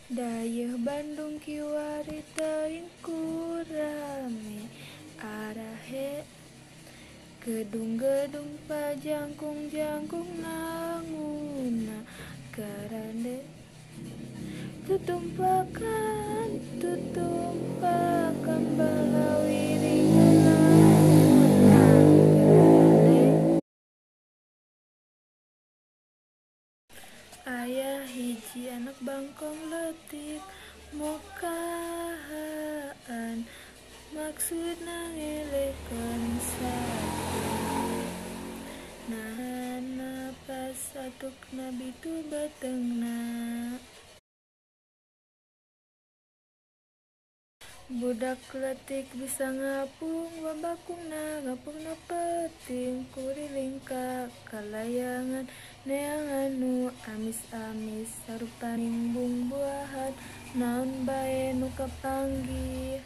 Dayeuh Bandung kiwari teuing kurame arahe gedung-gedung pajangkung-jangkung nanguna garande tutumpakan balawiringan garande. Ayah hiji anak bangkong leutik mokahaan maksudna ngelehkeun sate nahana pas atukna bitu beteungna. Budak leutik bisa ngapung babakungna peuting kuriling ka kalayangan neangan nu amis-amis sarupa nimbung buahan naon bae nu kapanggih.